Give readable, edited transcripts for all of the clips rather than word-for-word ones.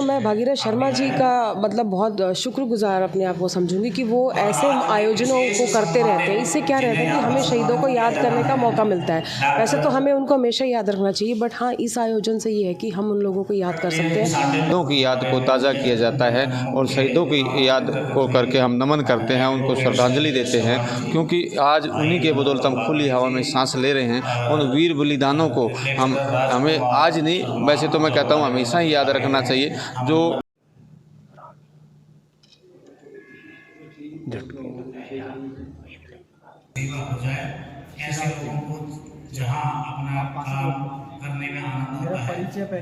मैं भागीरथ शर्मा जी का मतलब बहुत शुक्रगुजार अपने आप को समझूंगी कि वो ऐसे आयोजनों को करते रहते हैं। इससे क्या रहता है कि हमें शहीदों को याद करने का मौका मिलता है। वैसे तो हमें उनको हमेशा याद रखना चाहिए, बट हाँ, इस आयोजन से ये है कि हम उन लोगों को याद कर सकते हैं। शहीदों की याद को ताज़ा किया जाता है और शहीदों की याद को करके हम नमन करते हैं, उनको श्रद्धांजलि देते हैं, क्योंकि आज उन्हीं के बदौलत हम खुली हवा में सांस ले रहे हैं। उन वीर बलिदानों को हमें आज नहीं, वैसे तो मैं कहता हूँ हमेशा ही याद रखना चाहिए। जो ऐसे लोगों को जहाँ अपना काम करने में आनंद आता है।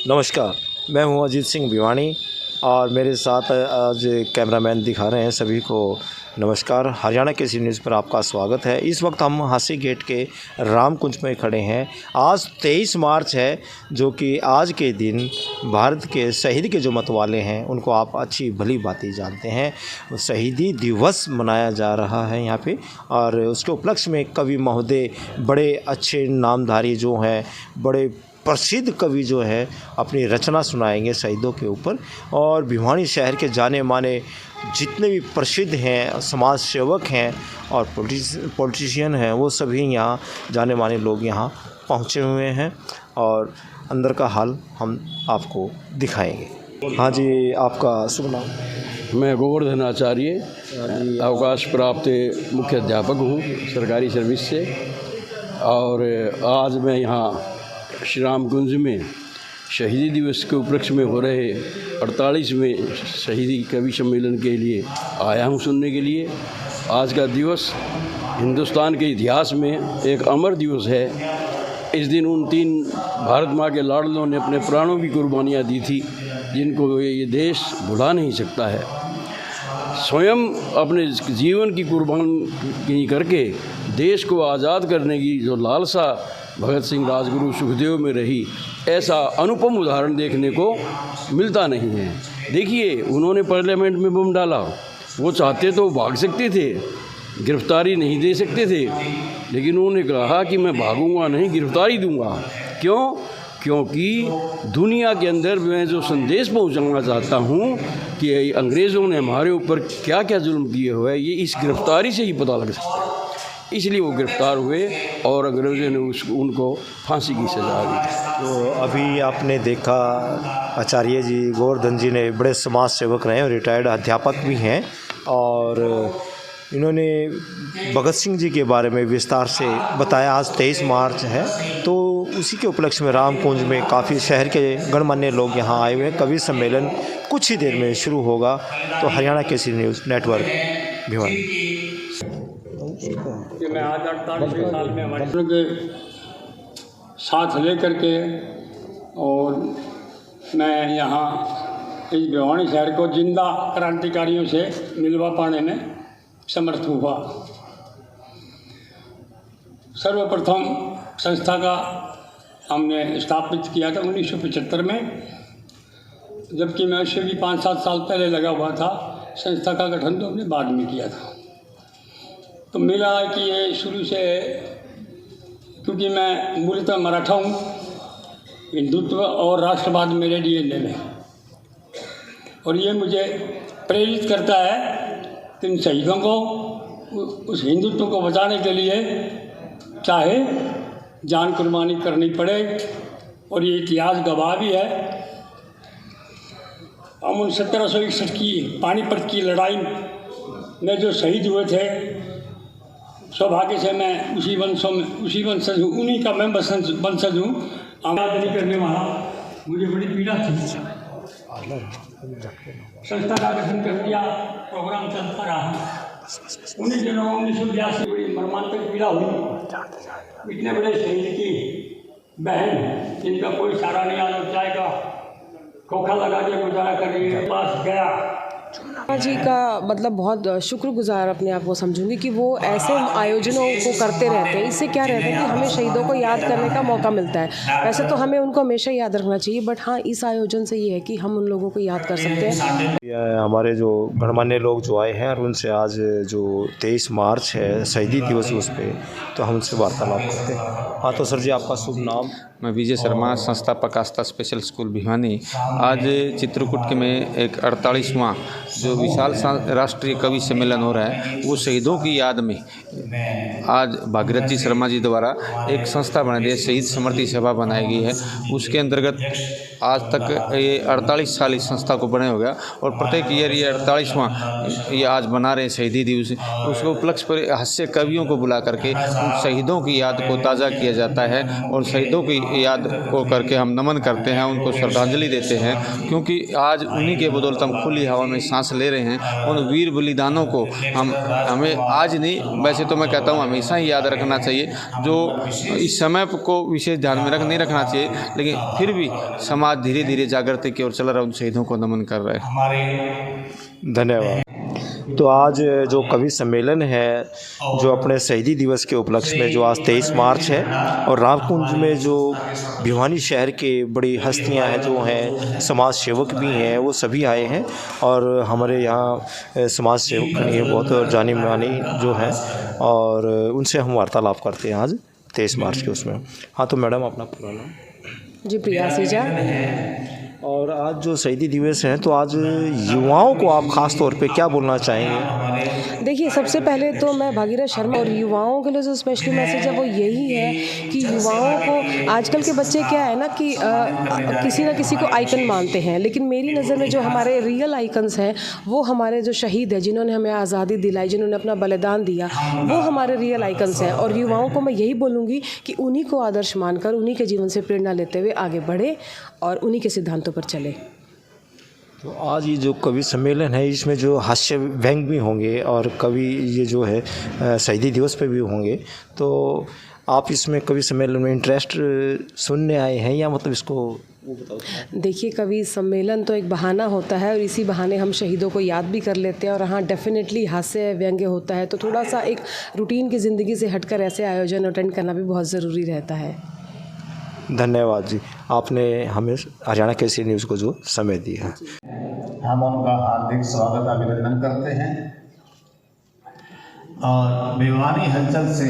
नमस्कार, मैं हूं अजीत सिंह भिवानी और मेरे साथ आज कैमरामैन दिखा रहे हैं सभी को नमस्कार। हरियाणा केसरी न्यूज़ पर आपका स्वागत है। इस वक्त हम हांसी गेट के रामकुंज में खड़े हैं। आज 23 मार्च है, जो कि आज के दिन भारत के शहीद के जो मतवाले हैं उनको आप अच्छी भली बातें जानते हैं। शहीदी दिवस मनाया जा रहा है यहाँ पे, और उसके उपलक्ष्य में कवि महोदय, बड़े अच्छे नामधारी जो हैं, बड़े प्रसिद्ध कवि जो है अपनी रचना सुनाएंगे शहीदों के ऊपर। और भिवानी शहर के जाने माने जितने भी प्रसिद्ध हैं, समाज सेवक हैं और पॉलिटिशियन हैं, वो सभी यहाँ जाने माने लोग यहाँ पहुँचे हुए हैं और अंदर का हाल हम आपको दिखाएंगे। हाँ जी, आपका शुभ नाम? मैं गोवर्धन आचार्य, अवकाश प्राप्त मुख्य अध्यापक हूँ सरकारी सर्विस से। और आज मैं यहाँ श्री रामकुंज में शहीदी दिवस के उपलक्ष्य में हो रहे 48वें शहीदी कवि सम्मेलन के लिए आया हूँ सुनने के लिए। आज का दिवस हिंदुस्तान के इतिहास में एक अमर दिवस है। इस दिन उन 3 भारत माँ के लाडलों ने अपने प्राणों की कुर्बानियाँ दी थी, जिनको ये देश भुला नहीं सकता है। स्वयं अपने जीवन की कुर्बानी करके देश को आज़ाद करने की जो लालसा भगत सिंह, राजगुरु, सुखदेव में रही, ऐसा अनुपम उदाहरण देखने को मिलता नहीं है। देखिए, उन्होंने पार्लियामेंट में बम डाला। वो चाहते तो भाग सकते थे, गिरफ्तारी नहीं दे सकते थे, लेकिन उन्होंने कहा कि मैं भागूंगा नहीं, गिरफ्तारी दूंगा। क्यों? क्योंकि दुनिया के अंदर मैं जो संदेश पहुंचाना चाहता हूं कि अंग्रेज़ों ने हमारे ऊपर क्या क्या जुल्म किए हुए हैं, ये इस गिरफ्तारी से ही पता लग सकता है। इसलिए वो गिरफ्तार हुए और अंग्रेज़ों ने उनको फांसी की सज़ा दी। तो अभी आपने देखा आचार्य जी, गोवर्धन जी ने बड़े समाज सेवक रहे हैं, रिटायर्ड अध्यापक भी हैं, और इन्होंने भगत सिंह जी के बारे में विस्तार से बताया। आज 23 मार्च है, तो उसी के उपलक्ष्य में रामकुंज में काफ़ी शहर के गणमान्य लोग यहाँ आए हुए हैं। कवि सम्मेलन कुछ ही देर में शुरू होगा। तो हरियाणा केसरी न्यूज़ नेटवर्क भिवानी। कि मैं आज 48वें साल में हमारे के साथ लेकर के, और मैं यहाँ इस भिवानी शहर को जिंदा क्रांतिकारियों से मिलवा पाने में समर्थ हुआ। सर्वप्रथम संस्था का हमने स्थापित किया था 1975 में, जबकि मैं उससे भी 5-7 साल पहले लगा हुआ था। संस्था का गठन तो हमने बाद में किया था। तो मिला कि ये शुरू से, क्योंकि मैं मूलतः मराठा हूँ, हिंदुत्व और राष्ट्रवाद मेरे डीएनए में, और ये मुझे प्रेरित करता है कि इन शहीदों को, उस हिंदुत्व को बचाने के लिए चाहे जान कुर्बानी करनी पड़े। और ये इतिहास गवाह भी है। हम उन 1761 की पानीपत की लड़ाई में जो शहीद हुए थे, सौभाग्य से मैं उसी वंशज हूँ, उन्हीं का मैं वंशज हूँ। आज़ाद नहीं करने वाला मुझे बड़ी पीड़ा थी। संस्था का गठन कर दिया, प्रोग्राम चलता रहा। उन्हीं दिनों 1982 बड़ी मर्मांतक पीड़ा हुई। इतने बड़े शहीद की बहन, जिनका कोई सारा नहीं आना जाएगा, खोखा लगा के गुजारा कर रही है, पास गया। जी का मतलब बहुत शुक्रगुजार अपने आप को समझूंगी कि वो ऐसे आयोजनों को करते रहते हैं। इससे क्या रहता है कि हमें शहीदों को याद करने का मौका मिलता है। वैसे तो हमें उनको हमेशा याद रखना चाहिए, बट हाँ, इस आयोजन से ये है कि हम उन लोगों को याद कर सकते हैं। हमारे जो गणमान्य लोग जो आए हैं और उनसे आज जो 23 मार्च है शहीदी दिवस, उस पर तो हम उनसे वार्तालाप करते हैं। हाँ, तो सर जी, आपका शुभ नाम? मैं विजय शर्मा, संस्थापक आस्था स्पेशल स्कूल भिवानी। आज चित्रकूट के में एक 48वां जो विशाल राष्ट्रीय कवि सम्मेलन हो रहा है, वो शहीदों की याद में आज भागीरथ जी शर्मा जी द्वारा एक संस्था बनाई है, शहीद स्मृति सभा बनाई गई है। उसके अंतर्गत आज तक ये 48 साल इस संस्था को बने हो गया और प्रत्येक ईयर ये 48वां ये आज बना रहे हैं शहीदी दिवस। उसको उपलक्ष्य पर हास्य कवियों को बुला करके उन शहीदों की याद को ताज़ा किया जाता है और शहीदों की याद को करके हम नमन करते हैं, उनको श्रद्धांजलि देते हैं, क्योंकि आज उन्हीं के बदौलत हम खुली हवा में सांस ले रहे हैं। उन वीर बलिदानों को हमें आज नहीं, वैसे तो मैं कहता हूँ हमेशा ही याद रखना चाहिए। जो इस समय को विशेष ध्यान में नहीं रखना चाहिए, लेकिन फिर भी समाज धीरे धीरे जागृति की ओर चल रहा है, उन शहीदों को नमन कर रहा है। धन्यवाद। तो आज जो कवि सम्मेलन है, जो अपने शहीदी दिवस के उपलक्ष्य में, जो आज 23 मार्च है, और रामकुंज में जो भिवानी शहर के बड़ी हस्तियां हैं, जो हैं समाज सेवक भी हैं, वो सभी आए हैं। और हमारे यहाँ समाज सेवक भी हैं बहुत जानी मानी जो हैं, और उनसे हम वार्तालाप करते हैं आज 23 मार्च के उसमें। हाँ, तो मैडम अपना पूरा नाम? जी, प्रिया सीजा। और आज जो शहीदी दिवस है, तो आज युवाओं को आप ख़ास तौर पे क्या बोलना चाहेंगे? देखिए, सबसे पहले तो मैं भागीरथ शर्मा और युवाओं के लिए जो स्पेशली मैसेज है वो यही है कि युवाओं को, आजकल के बच्चे क्या है ना कि किसी ना किसी को आइकन मानते हैं, लेकिन मेरी नज़र में जो हमारे रियल आइकन्स हैं वो हमारे जो शहीद हैं, जिन्होंने हमें आज़ादी दिलाई, जिन्होंने अपना बलिदान दिया, वो हमारे रियल आइकन्स हैं। और युवाओं को मैं यही बोलूँगी कि उन्हीं को आदर्श मानकर, उन्हीं के जीवन से प्रेरणा लेते हुए आगे बढ़े और उन्हीं के सिद्धांतों पर चले। तो आज ये जो कवि सम्मेलन है, इसमें जो हास्य व्यंग भी होंगे और कवि ये जो है शहीदी दिवस पे भी होंगे, तो आप इसमें कवि सम्मेलन में इंटरेस्ट सुनने आए हैं या मतलब इसको वो बताओ? देखिए, कवि सम्मेलन तो एक बहाना होता है और इसी बहाने हम शहीदों को याद भी कर लेते हैं। और हाँ, डेफिनेटली हास्य व्यंग्य होता है, तो थोड़ा सा एक रूटीन की ज़िंदगी से हटकर ऐसे आयोजन अटेंड करना भी बहुत ज़रूरी रहता है। धन्यवाद जी, आपने हमें हरियाणा केसरी न्यूज़ को जो समय दिया। हम उनका हार्दिक स्वागत अभिनंदन करते हैं। और भिवानी हलचल से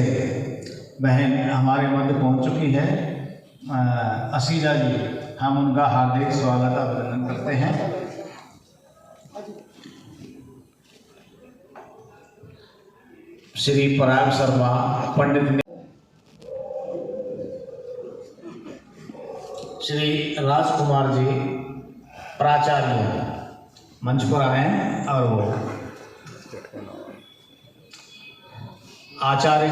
बहन हमारे मध्य पहुंच चुकी है, असीजा जी, हम उनका हार्दिक स्वागत अभिनंदन करते हैं। श्री पराग शर्मा पंडित, श्री राजकुमार जी प्राचार्य मंच पर आए और वो आचार्य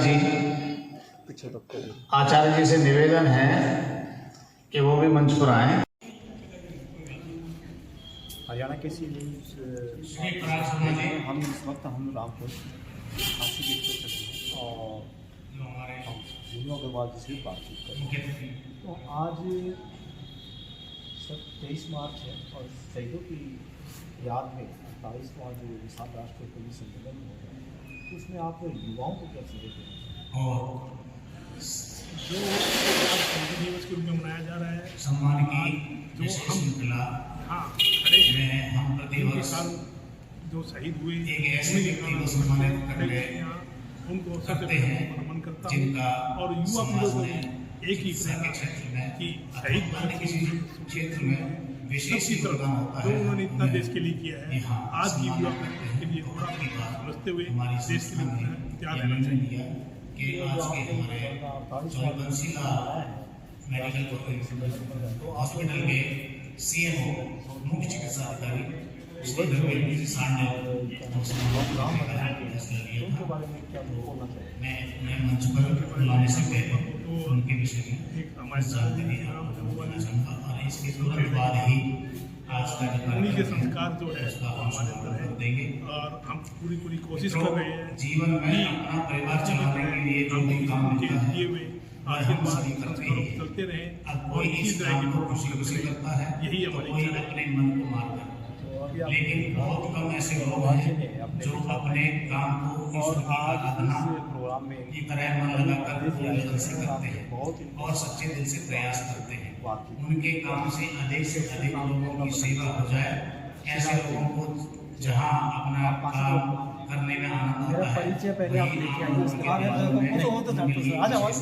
जी से निवेदन है कि वो भी मंच पर आए। हरियाणा केसरी न्यूज़, हम इस वक्त रामपुर हासी गेट पर खड़े हैं और हम अग्रवाल जी से बातचीत करेंगे। तो आज 23 मार्च है और शहीदों की याद में 48वां जो विशाल राष्ट्रीय कवि सम्मेलन हो रहा है, तो उसमें आप युवाओं को क्या संदेश देना चाहेंगे? और जो आज शहीदी दिवस के रूप में मनाया जा रहा है, सम्मान की जो हम श्रृंखला खड़े हैं, हम प्रतिवर्ष जो शहीद हुए एक ऐसे व्यक्ति को सम्मानित करने उनको करते हैं नमन करता जिनका हूँ। और युवा पीढ़ी को एक ही क्षेत्र में कि शहीद अन्य किसी क्षेत्र में विशेष योगदान होता जो है, उन्होंने इतना देश के लिए किया है, यहाँ आज की युवा सम्मान पीढ़ी के लिए थोड़ा समझते हुए देश के लिए तैयार रहना चाहिए। कि आज के हमारे चौबंशीला मेडिकल हॉस्पिटल के सीएमओ मुख्य चिकित्सा अधिकारी श्री रघुवीर जी साढ़ ने मैं उन्हें मंच पर लाने से पहले उनके विषय में जानकारी देना चाहूँगा और इसके तुरंत बाद ही आज का उन्हीं के संस्कार जो है हमारे अंदर है देंगे और हम पूरी कोशिश कर रहे हैं जीवन में अपना परिवार चलाने के लिए जो भी काम किए होता है हुए आशीर्वाद चलते रहे। अब कोई इस काम को खुशी करता है, यही तो हमारी कोई इच्छा है। अपने मन को मारकर, लेकिन बहुत कम ऐसे लोग हैं जो अपने काम को ईश्वर की आराधना की तरह मन लगाकर पूरे दिल से करते हैं और सच्चे दिल से प्रयास करते हैं। उनके काम से अधिक लोगों की सेवा हो जाए, ऐसे लोगों को जहाँ अपना काम करने में आनंद होता है, वही